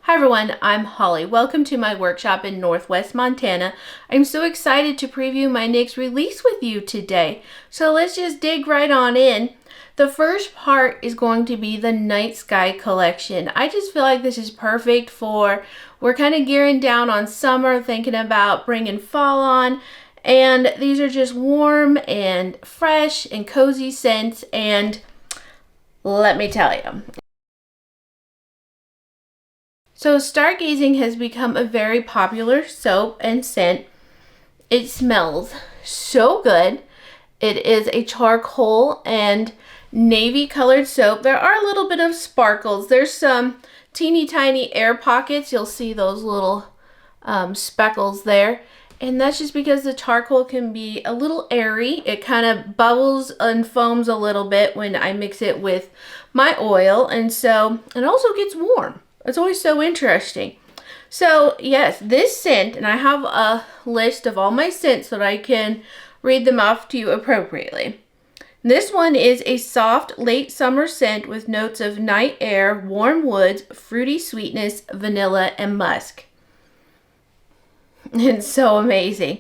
Hi everyone, I'm Holly. Welcome to my workshop in Northwest Montana. I'm so excited to preview my next release with you today. So let's just dig right on in. The first part is going to be the night sky collection. I just feel like this is perfect for, we're kind of gearing down on summer, thinking about bringing fall on. And these are just warm and fresh and cozy scents, and let me tell you. So stargazing has become a very popular soap and scent. It smells so good. It is a charcoal and navy colored soap. There are a little bit of sparkles. There's some teeny tiny air pockets. You'll see those little speckles there. And that's just because the charcoal can be a little airy. It kind of bubbles and foams a little bit when I mix it with my oil. And so it also gets warm. It's always so interesting. So yes, this scent, and I have a list of all my scents so that I can read them off to you appropriately. This one is a soft late summer scent with notes of night air, warm woods, fruity sweetness, vanilla, and musk. It's so amazing.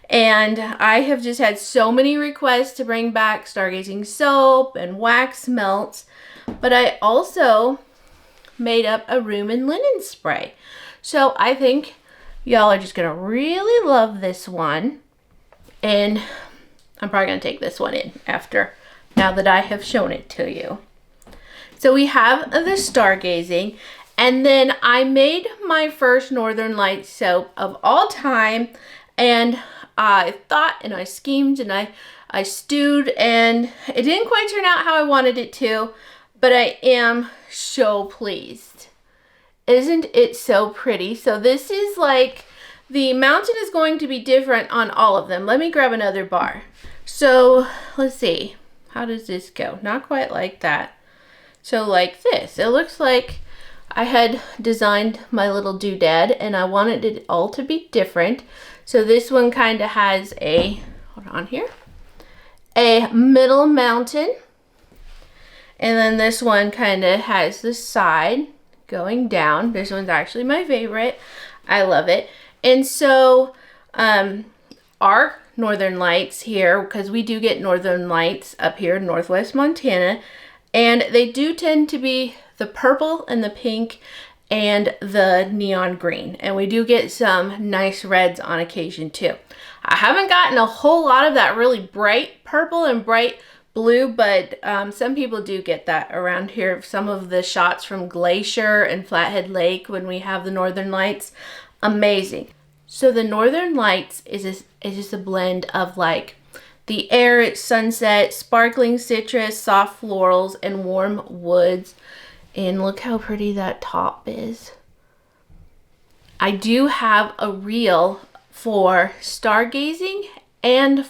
And I have just had so many requests to bring back stargazing soap and wax melts, but I also made up a room and linen spray. So I think y'all are just gonna really love this one, and I'm probably gonna take this one in now that I have shown it to you. So we have the stargazing, and then I made my first Northern Lights soap of all time, and I thought and I schemed and I stewed, and it didn't quite turn out how I wanted it to, but I am so pleased. Isn't it so pretty? So this is like, the mountain is going to be different on all of them. Let me grab another bar. So let's see, how does this go? Not quite like that. So like this, it looks like I had designed my little doodad and I wanted it all to be different. So this one kind of has a, hold on here, a middle mountain. And then this one kind of has the side going down. This one's actually my favorite. I love it. And so our Northern Lights here, because we do get Northern Lights up here in Northwest Montana, and they do tend to be the purple and the pink and the neon green. And we do get some nice reds on occasion too. I haven't gotten a whole lot of that really bright purple and bright blue, but some people do get that around here. Some of the shots from Glacier and Flathead Lake when we have the Northern Lights, amazing. So the Northern Lights is just a blend of like the air at sunset, sparkling citrus, soft florals, and warm woods. And look how pretty that top is. I do have a reel for stargazing and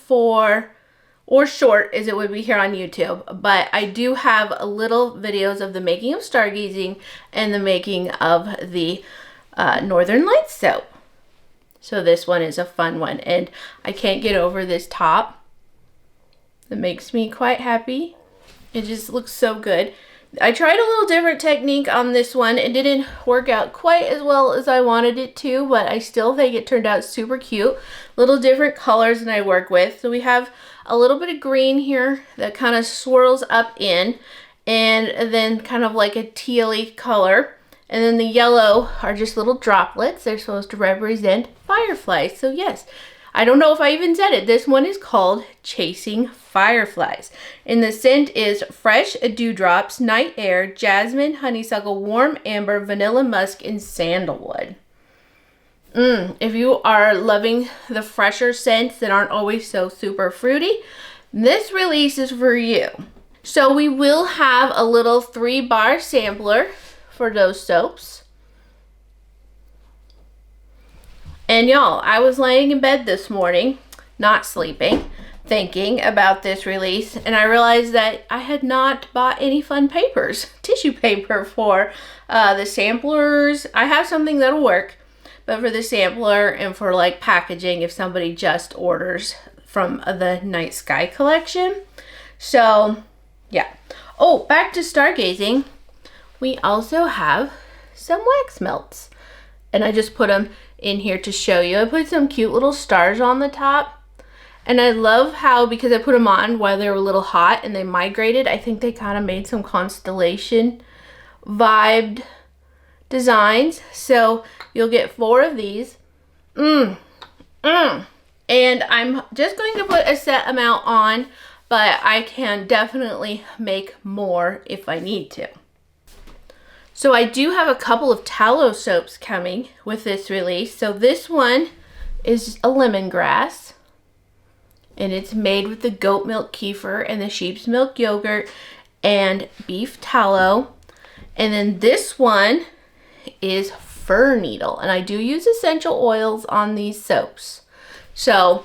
or short as it would be here on YouTube, but I do have a little videos of the making of stargazing and the making of the Northern Lights soap. So this one is a fun one, and I can't get over this top. It makes me quite happy. It just looks so good. I tried a little different technique on this one. It didn't work out quite as well as I wanted it to, but I still think it turned out super cute. Little different colors than I work with. So we have a little bit of green here that kind of swirls up in, and then kind of like a tealy color. And then the yellow are just little droplets. They're supposed to represent fireflies. So yes, I don't know if I even said it. This one is called Chasing Fireflies. And the scent is fresh dewdrops, night air, jasmine, honeysuckle, warm amber, vanilla musk, and sandalwood. If you are loving the fresher scents that aren't always so super fruity, this release is for you. So we will have a little 3-bar sampler for those soaps. And y'all, I was laying in bed this morning, not sleeping, thinking about this release, and I realized that I had not bought any fun papers, tissue paper for the samplers. I have something that'll work, but for the sampler and for like packaging if somebody just orders from the Night Sky collection. So yeah. Oh, back to stargazing. We also have some wax melts. And I just put them in here to show you. I put some cute little stars on the top. And I love how, because I put them on while they were a little hot and they migrated, I think they kind of made some constellation vibed designs. So you'll get 4 of these. And I'm just going to put a set amount on, but I can definitely make more if I need to. So I do have a couple of tallow soaps coming with this release. So this one is a lemongrass, and it's made with the goat milk kefir and the sheep's milk yogurt and beef tallow. And then this one is fir needle, and I do use essential oils on these soaps. So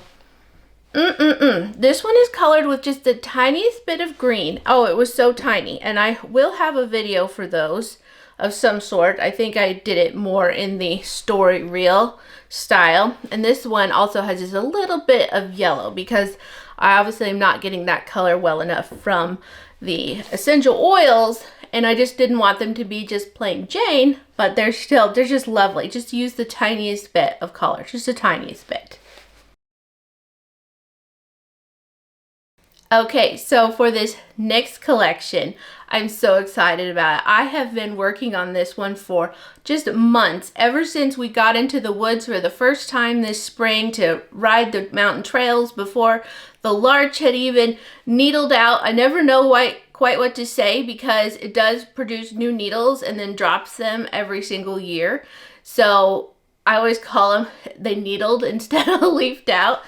this one is colored with just the tiniest bit of green. Oh, it was so tiny, and I will have a video for those of some sort. I think I did it more in the story reel style. And this one also has just a little bit of yellow because I obviously am not getting that color well enough from the essential oils, and I just didn't want them to be just plain Jane, but they're just lovely. Just use the tiniest bit of color, just the tiniest bit. Okay, so for this next collection, I'm so excited about it. I have been working on this one for just months, ever since we got into the woods for the first time this spring to ride the mountain trails before the larch had even needled out. I never know quite what to say because it does produce new needles and then drops them every single year. So I always call them, they needled instead of leafed out.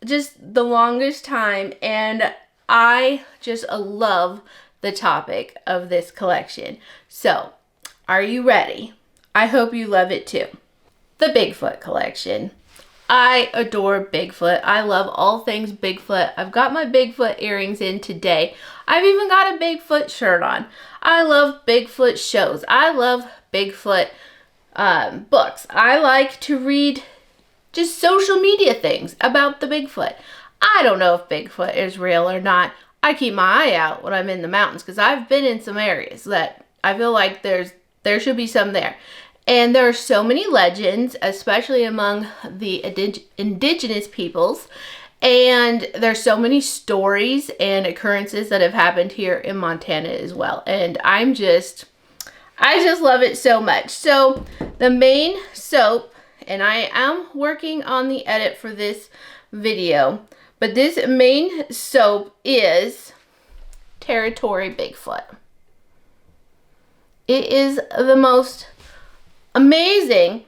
Just the longest time, and I just love the topic of this collection. So, are you ready? I hope you love it too. The Bigfoot Collection. I adore Bigfoot. I love all things Bigfoot. I've got my Bigfoot earrings in today. I've even got a Bigfoot shirt on. I love Bigfoot shows. I love Bigfoot books. I like to read just social media things about the Bigfoot. I don't know if Bigfoot is real or not. I keep my eye out when I'm in the mountains because I've been in some areas that I feel like there should be some there. And there are so many legends, especially among the indigenous peoples. And there's so many stories and occurrences that have happened here in Montana as well. And I just love it so much. So the main soap, and I am working on the edit for this video, but this main soap is Territory Bigfoot. It is the most amazing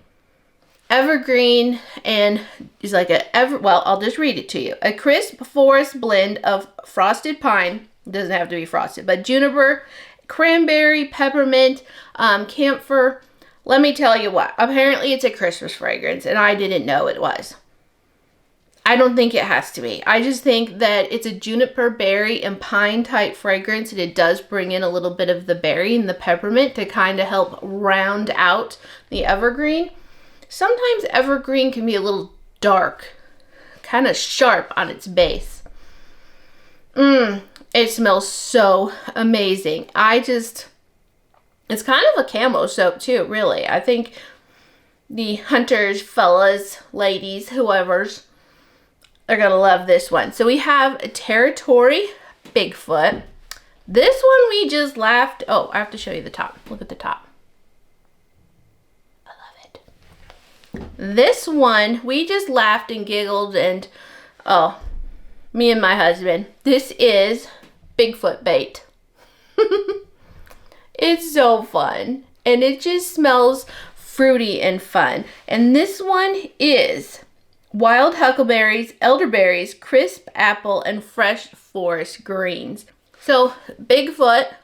evergreen, and it's like I'll just read it to you. A crisp forest blend of frosted pine, doesn't have to be frosted, but juniper, cranberry, peppermint, camphor. Let me tell you what, apparently it's a Christmas fragrance, and I didn't know it was. I don't think it has to be. I just think that it's a juniper, berry, and pine type fragrance, and it does bring in a little bit of the berry and the peppermint to kind of help round out the evergreen. Sometimes evergreen can be a little dark, kind of sharp on its base. It smells so amazing. It's kind of a camo soap too, really. I think the hunters, fellas, ladies, whoever's, are going to love this one. So we have a Territory Bigfoot. This one we just laughed. Oh, I have to show you the top. Look at the top. I love it. This one we just laughed and giggled, and me and my husband. This is Bigfoot bait. It's so fun, and it just smells fruity and fun. And this one is wild huckleberries, elderberries, crisp apple, and fresh forest greens. So Bigfoot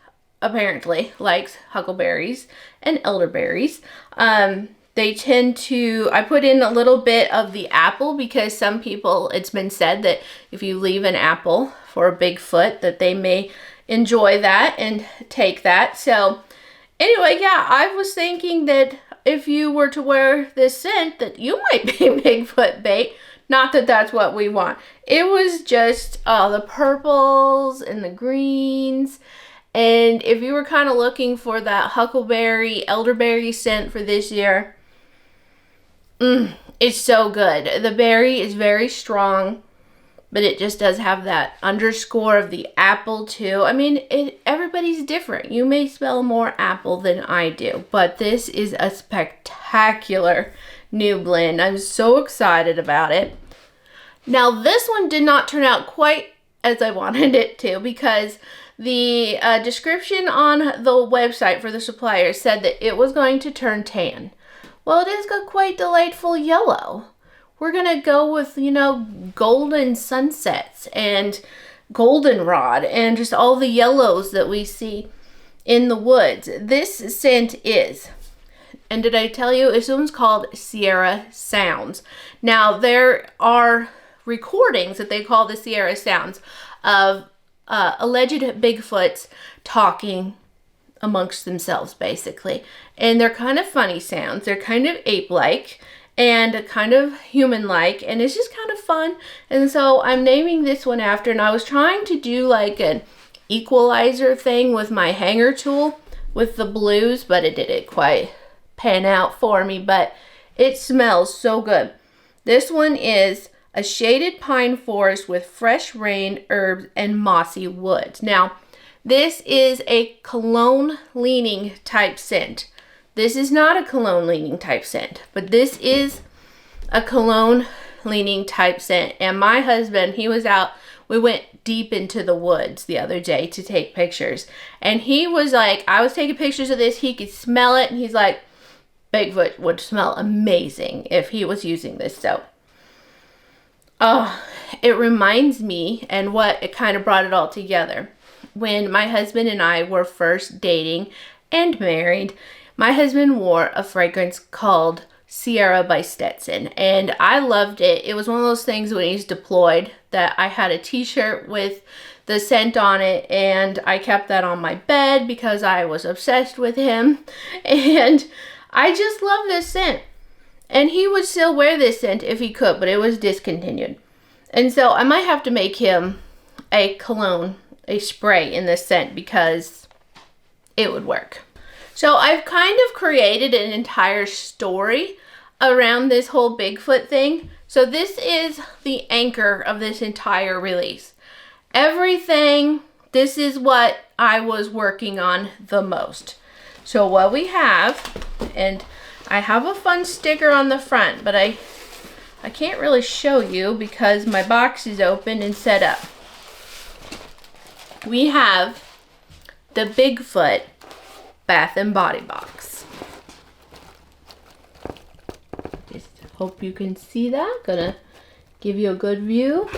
apparently likes huckleberries and elderberries. They tend to, I put in a little bit of the apple because some people, it's been said that if you leave an apple for a Bigfoot, that they may enjoy that and take that. So anyway, yeah, I was thinking that if you were to wear this scent, that you might be Bigfoot bait. Not that that's what we want. It was just the purples and the greens And if you were kind of looking for that huckleberry, elderberry scent for this year, it's so good. The berry is very strong, but it just does have that underscore of the apple too. I mean, everybody's different. You may smell more apple than I do, but this is a spectacular new blend. I'm so excited about it. Now, this one did not turn out quite as I wanted it to, because the description on the website for the supplier said that it was going to turn tan. Well, it is a quite delightful yellow. We're going to go with, you know, golden sunsets and goldenrod and just all the yellows that we see in the woods. This scent is, and did I tell you, this one's called Sierra Sounds. Now, there are recordings that they call the Sierra Sounds of alleged Bigfoots talking amongst themselves, basically. And they're kind of funny sounds. They're kind of ape-like and kind of human-like, and it's just kind of fun. And so I'm naming this one after, and I was trying to do like an equalizer thing with my hanger tool with the blues, but it didn't quite pan out for me, but it smells so good. This one is a shaded pine forest with fresh rain, herbs, and mossy woods. Now, this is a cologne-leaning type scent. This is not a cologne-leaning type scent, but this is a cologne-leaning type scent. And my husband, he was out, we went deep into the woods the other day to take pictures. And he was like, I was taking pictures of this, he could smell it, and he's like, Bigfoot would smell amazing if he was using this soap. Oh, it reminds me, and what it kind of brought it all together. When my husband and I were first dating and married, my husband wore a fragrance called Sierra by Stetson, and I loved it. It was one of those things when he's deployed that I had a t-shirt with the scent on it, and I kept that on my bed because I was obsessed with him, and I just love this scent. And he would still wear this scent if he could, but it was discontinued. And so I might have to make him a cologne, a spray in this scent, because it would work. So I've kind of created an entire story around this whole Bigfoot thing. So this is the anchor of this entire release. Everything, this is what I was working on the most. So what we have, and I have a fun sticker on the front, but I can't really show you because my box is open and set up. We have the Bigfoot Bath and Body Box. Just hope you can see that. Gonna give you a good view.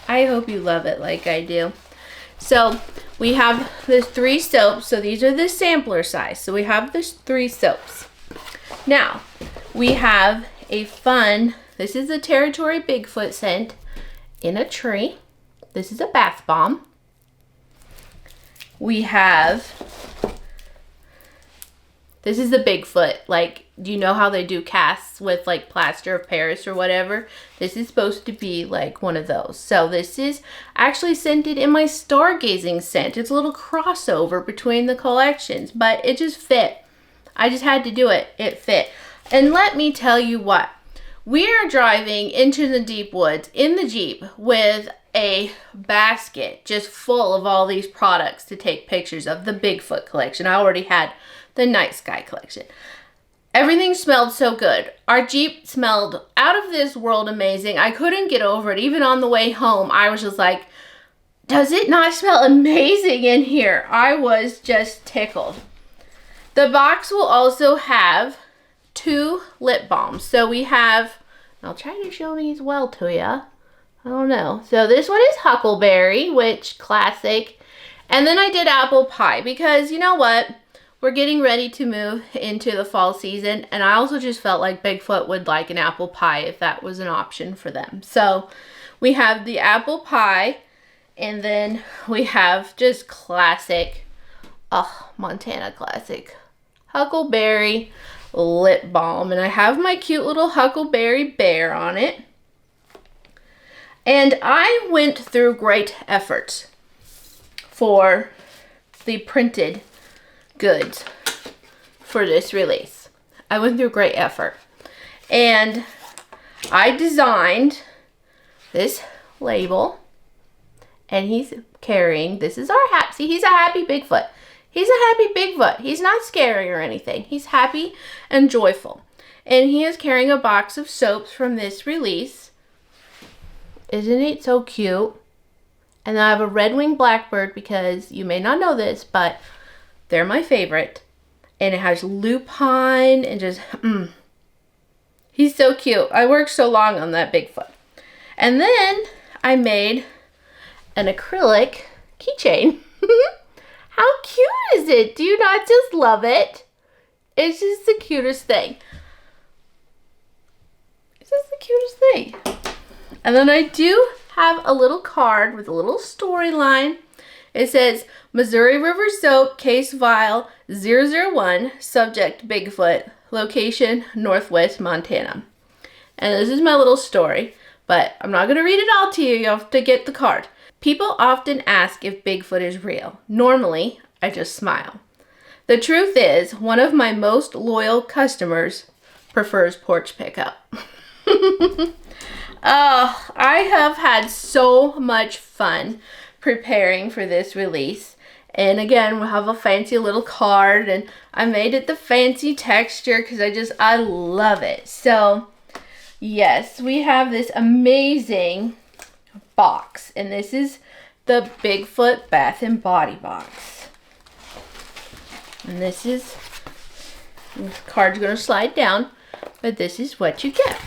I hope you love it like I do. So we have the 3 soaps. So these are the sampler size. So we have the 3 soaps. Now we have a fun, this is a Territory Bigfoot scent in a tree. This is a bath bomb. We have, this is the Bigfoot, like, do you know how they do casts with like plaster of Paris or whatever? This is supposed to be like one of those. So this is actually scented in my stargazing scent. It's a little crossover between the collections, but it just fit. I just had to do it. It fit. And let me tell you what, we are driving into the deep woods in the Jeep with a basket just full of all these products to take pictures of the Bigfoot collection. I already had the Night Sky collection. Everything smelled so good. Our Jeep smelled out of this world amazing. I couldn't get over it. Even on the way home, I was just like, does it not smell amazing in here? I was just tickled. The box will also have 2 lip balms. So we have, I'll try to show these well to you. I don't know. So this one is Huckleberry, which classic. And then I did Apple Pie because you know what? We're getting ready to move into the fall season, and I also just felt like Bigfoot would like an apple pie if that was an option for them. So we have the apple pie, and then we have just classic, Montana classic, Huckleberry lip balm. And I have my cute little Huckleberry bear on it. And I went through great efforts for the printed goods for this release. I went through great effort. And I designed this label. And he's carrying, this is our hat. See, he's a happy Bigfoot. He's a happy Bigfoot. He's not scary or anything. He's happy and joyful. And he is carrying a box of soaps from this release. Isn't it so cute? And I have a red-winged blackbird because you may not know this, but they're my favorite. And it has lupine and just, He's so cute. I worked so long on that Bigfoot. And then I made an acrylic keychain. How cute is it? Do you not just love it? It's just the cutest thing. It's just the cutest thing. And then I do have a little card with a little storyline. It says, Missouri River Soap, Case Vial 001, Subject Bigfoot, Location Northwest Montana. And this is my little story, but I'm not going to read it all to you. You have to get the card. People often ask if Bigfoot is real. Normally, I just smile. The truth is, one of my most loyal customers prefers porch pickup. I have had so much fun preparing for this release. And again, we'll have a fancy little card, and I made it the fancy texture because I love it. So, yes, we have this amazing box, and this is the Bigfoot Bath and Body box. And this card's going to slide down, but this is what you get.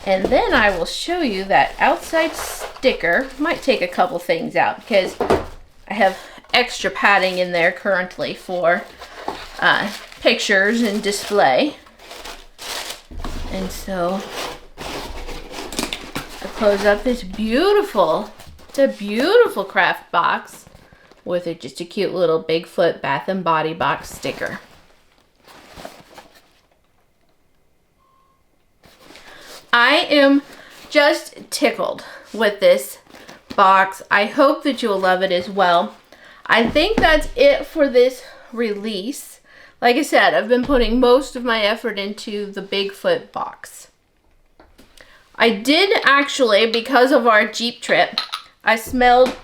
And then I will show you that outside sticker. Might take a couple things out because I have extra padding in there currently for pictures and display. And so I close up this beautiful, it's a beautiful craft box with just a cute little Bigfoot Bath and Body box sticker. I am just tickled with this box. I hope that you will love it as well. I think that's it for this release. Like I said, I've been putting most of my effort into the Bigfoot box. I did actually, because of our Jeep trip, I smelled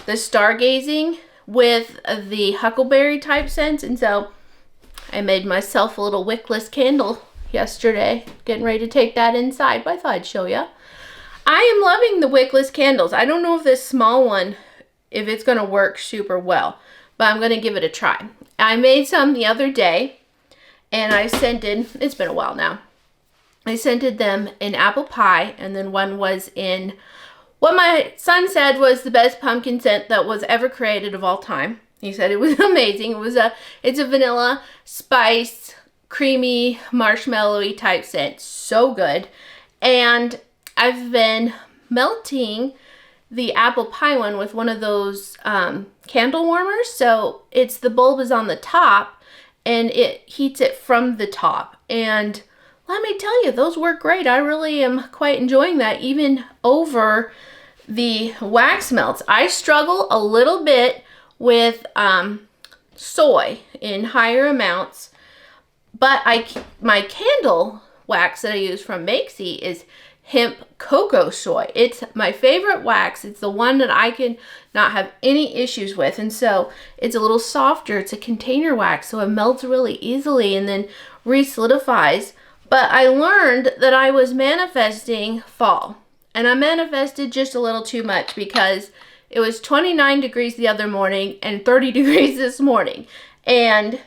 the stargazing with the huckleberry type scents, and so I made myself a little wickless candle yesterday, getting ready to take that inside, but I thought I'd show you. I am loving the wickless candles. I don't know if this small one, if it's going to work super well, but I'm going to give it a try. I made some the other day, and I scented, it's been a while now, I scented them in apple pie, and then one was in what my son said was the best pumpkin scent that was ever created of all time. He said it was amazing. It's a vanilla spice, creamy, marshmallowy type scent. So good. And I've been melting the apple pie one with one of those candle warmers. So the bulb is on the top and it heats it from the top. And let me tell you, those work great. I really am quite enjoying that, even over the wax melts. I struggle a little bit with soy in higher amounts, but my candle wax that I use from Makesy is hemp cocoa soy. It's my favorite wax. It's the one that I can not have any issues with, and so it's a little softer. It's a container wax, so it melts really easily and then re-solidifies. But I learned that I was manifesting fall, and I manifested just a little too much because it was 29 degrees the other morning and 30 degrees this morning, and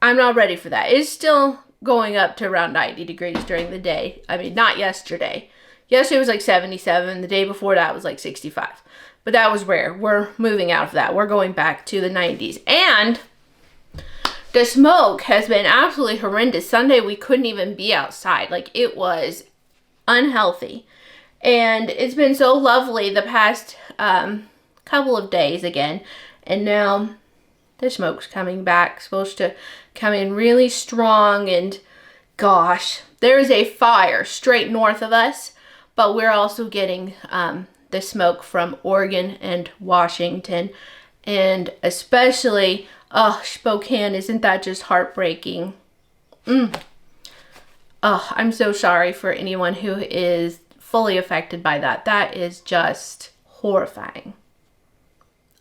I'm not ready for that. It's still going up to around 90 degrees during the day. I mean, not yesterday. Yesterday was like 77. The day before that was like 65. But that was rare. We're moving out of that. We're going back to the 90s. And the smoke has been absolutely horrendous. Sunday, we couldn't even be outside. Like, it was unhealthy. And it's been so lovely the past couple of days again. And now the smoke's coming back. Supposed to come in really strong. And gosh, there is a fire straight north of us. But we're also getting the smoke from Oregon and Washington. And especially, oh, Spokane, isn't that just heartbreaking? Oh, I'm so sorry for anyone who is fully affected by that. That is just horrifying.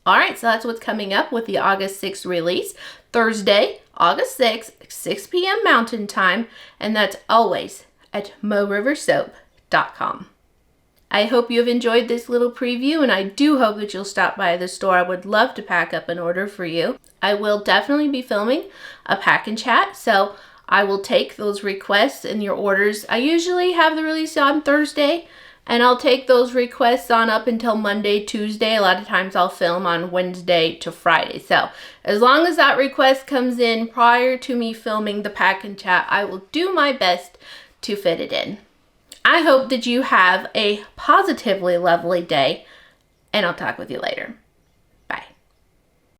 All right, so that's what's coming up with the August 6th release. Thursday, August 6th, 6 p.m. Mountain Time, and that's always at MoRiverSoap.com. I hope you have enjoyed this little preview, and I do hope that you'll stop by the store. I would love to pack up an order for you. I will definitely be filming a pack and chat, so I will take those requests and your orders. I usually have the release on Thursday, and I'll take those requests on up until Monday, Tuesday. A lot of times I'll film on Wednesday to Friday. So as long as that request comes in prior to me filming the pack and chat, I will do my best to fit it in. I hope that you have a positively lovely day, and I'll talk with you later.